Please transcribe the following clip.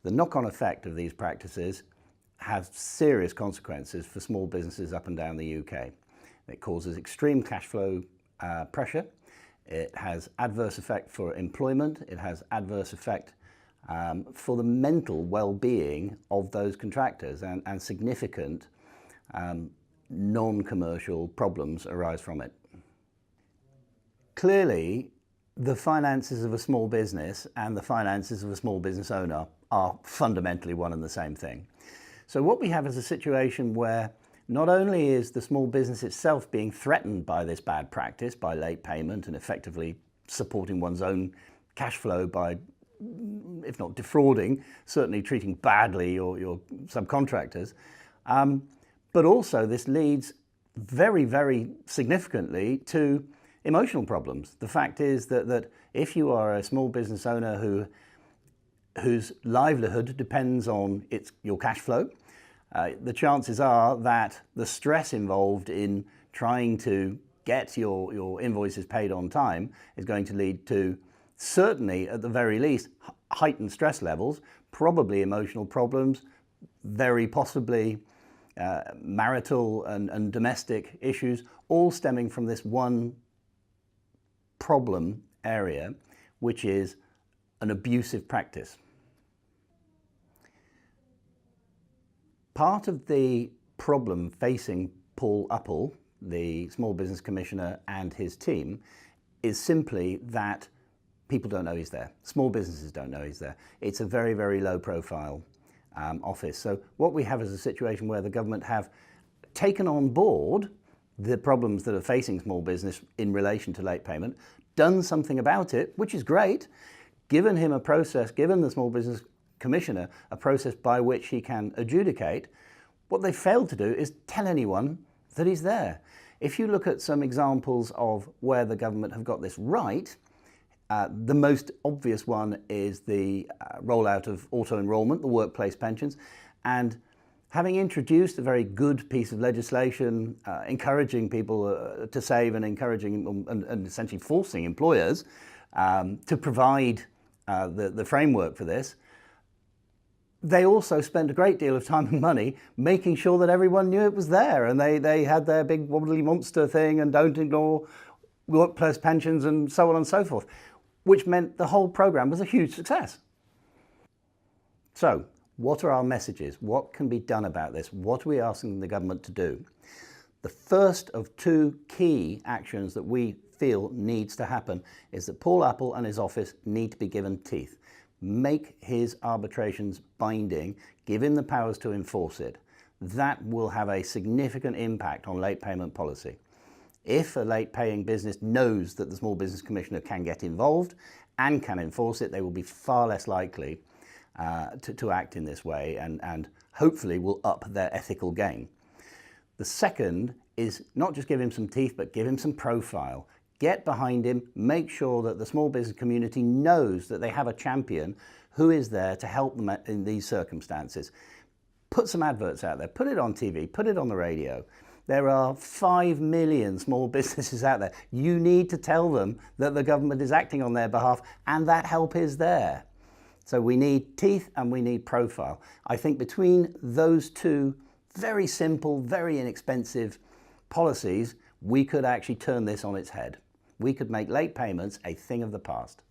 The knock-on effect of these practices has serious consequences for small businesses up and down the UK. It causes extreme cash flow pressure. It has adverse effect for employment. It has adverse effect for the mental well-being of those contractors, and significant non-commercial problems arise from it. Clearly, the finances of a small business and the finances of a small business owner are fundamentally one and the same thing. So what we have is a situation where not only is the small business itself being threatened by this bad practice, by late payment and effectively supporting one's own cash flow by, if not defrauding, certainly treating badly your subcontractors, but also this leads very, very significantly to emotional problems. The fact is that if you are a small business owner whose livelihood depends on your cash flow, the chances are that the stress involved in trying to get your invoices paid on time is going to lead to, certainly at the very least, heightened stress levels, probably emotional problems, very possibly marital and domestic issues, all stemming from this one problem area, which is an abusive practice. Part of the problem facing Paul Uppal, the Small Business Commissioner, and his team is simply that people don't know he's there. Small businesses don't know he's there. It's a very, very low profile office. So what we have is a situation where the government have taken on board the problems that are facing small business in relation to late payment, done something about it, which is great, given him a process, given the Small Business Commissioner a process by which he can adjudicate. What they failed to do is tell anyone that he's there. If you look at some examples of where the government have got this right, the most obvious one is the rollout of auto-enrolment, the workplace pensions, and having introduced a very good piece of legislation encouraging people to save and encouraging and essentially forcing employers to provide the framework for this, they also spent a great deal of time and money making sure that everyone knew it was there, and they had their big wobbly monster thing and don't ignore workplace pensions and so on and so forth, which meant the whole programme was a huge success. So, what are our messages? What can be done about this? What are we asking the government to do? The first of two key actions that we feel needs to happen is that Paul Uppal and his office need to be given teeth. Make his arbitrations binding, give him the powers to enforce it. That will have a significant impact on late payment policy. If a late paying business knows that the Small Business Commissioner can get involved and can enforce it, they will be far less likely to act in this way, and hopefully will up their ethical game. The second is not just give him some teeth, but give him some profile. Get behind him, make sure that the small business community knows that they have a champion who is there to help them in these circumstances. Put some adverts out there, put it on TV, put it on the radio. There are 5 million small businesses out there. You need to tell them that the government is acting on their behalf and that help is there. So we need teeth and we need profile. I think between those two very simple, very inexpensive policies, we could actually turn this on its head. We could make late payments a thing of the past.